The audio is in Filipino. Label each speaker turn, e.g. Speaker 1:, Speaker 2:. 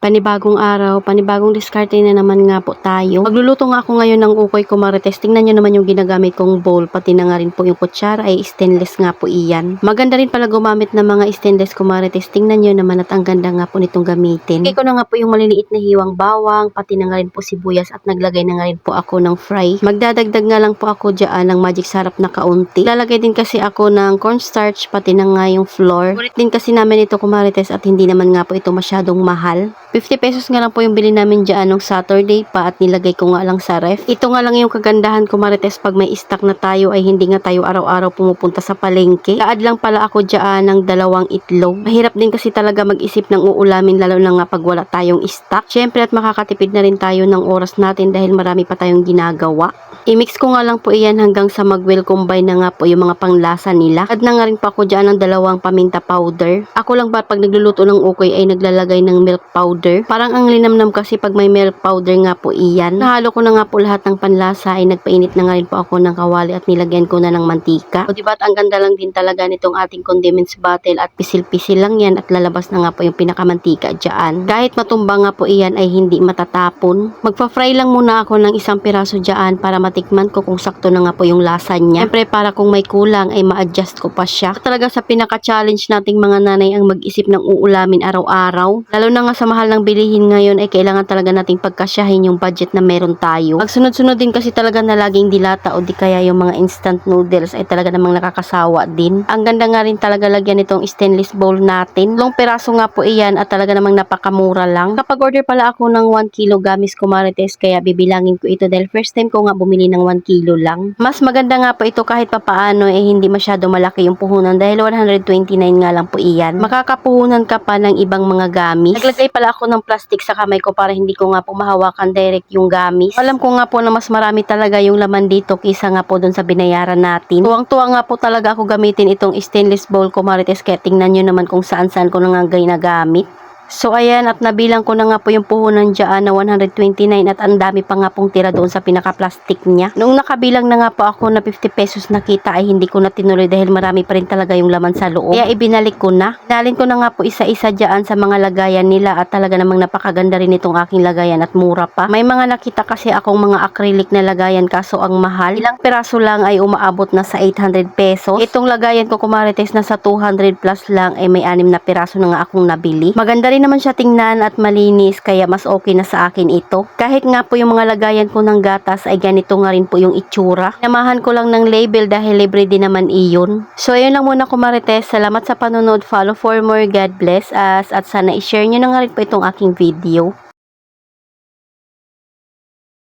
Speaker 1: Panibagong araw, panibagong diskarte na naman nga po tayo. Magluluto nga ako ngayon ng ukoy ko marites. Tingnan nyo naman yung ginagamit kong bowl, pati na nga rin po yung kutsara ay stainless nga po iyan. Maganda rin pala gumamit ng mga stainless ko marites. Tingnan nyo naman at ang ganda nga po nitong gamitin. Okay ko na nga po yung maliliit na hiwang bawang, pati na nga rin po sibuyas at naglagay na nga rin po ako ng fry. Magdadagdag nga lang po ako dyan ng magic sarap na kaunti. Lalagay din kasi ako ng cornstarch, pati na nga yung flour. Ulit din kasi namin ito kumarites at hindi naman nga po ito masyadong mahal. 50 pesos nga lang po yung bili namin dyan nung Saturday pa at nilagay ko nga lang sa ref. Ito nga lang yung kagandahan ko marites, pag may stock na tayo ay hindi nga tayo araw-araw pumupunta sa palengke. Kaad lang pala ako dyan ng 2 itlog. Mahirap din kasi talaga mag-isip ng uulamin lalo na nga pag wala tayong stock. Syempre at makakatipid na rin tayo ng oras natin dahil marami pa tayong ginagawa. I-mix ko nga lang po iyan hanggang sa mag-well combine na nga po yung mga panglasa nila. At na nga rin pa ako dyan ng 2 paminta powder. Ako lang ba pag nagluluto ng ukoy ay naglalagay ng milk powder. Parang ang linamnam kasi pag may milk powder nga po iyan. Nahalo ko na nga po lahat ng panlasa ay nagpainit na nga rin po ako ng kawali at nilagyan ko na ng mantika. O diba at ang ganda lang din talaga nitong ating condiments bottle at pisil-pisil lang yan at lalabas na nga po yung pinakamantika dyan. Kahit matumba nga po iyan ay hindi matatapon. Magpa-fry lang muna ako ng 1 piraso dyan para matikman ko kung sakto na nga po yung lasa niya. Siyempre para kung may kulang ay ma-adjust ko pa siya. Talaga sa pinaka-challenge nating mga nanay ang mag-isip ng uulamin araw-araw. Lalo na nga sa mahal ng bilihin ngayon ay kailangan talaga nating pagkasyahin yung budget na meron tayo. Pag sunod-sunod din kasi talaga na laging dilata o di kaya yung mga instant noodles ay talaga namang nakakasawa din. Ang ganda nga rin talaga lagyan itong stainless bowl natin. Long peraso nga po iyan at talaga namang napakamura lang. Kapag order pala ako ng 1 kilo gamis ko marites kaya bibilangin ko ito dahil first time ko nga bumili ng 1 kilo lang. Mas maganda nga po ito kahit papaano eh hindi masyado malaki yung puhunan dahil 129 nga lang po iyan. Makakapuhunan ka pa ng ibang mga gamis. Naglagay pala ako ng plastic sa kamay ko para hindi ko nga po mahawakan direct yung gamis. Alam ko nga po na mas marami talaga yung laman dito kaysa nga po dun sa binayaran natin. Tuwang-tuwa nga po talaga ako gamitin itong stainless bowl ko marites kaya tingnan nyo naman kung saan-saan ko na nga ginagamit. So ayan at nabilang ko na nga po yung puhunan dyan na 129 at ang dami pa nga pong tira doon sa pinaka-plastic niya. Noong nakabilang na nga po ako na 50 pesos nakita ay hindi ko na tinuloy dahil marami pa rin talaga yung laman sa loob. Kaya ibinalik ko na. Hinalin ko na nga po isa-isa dyan sa mga lagayan nila at talaga namang napakaganda rin itong aking lagayan at mura pa. May mga nakita kasi akong mga acrylic na lagayan kaso ang mahal. Ilang piraso lang ay umaabot na sa 800 pesos. Itong lagayan ko kumarites na sa 200 plus lang ay may 6 na piraso na nga akong nabili. Maganda rin naman siya tingnan at malinis kaya mas okay na sa akin ito. Kahit nga po yung mga lagayan ko ng gatas ay ganito nga rin po yung itsura. Namahan ko lang ng label dahil libre din naman iyon. So ayun lang muna ko marites. Salamat sa panonood. Follow for more. God bless us at sana i-share nyo na nga rin po itong aking video.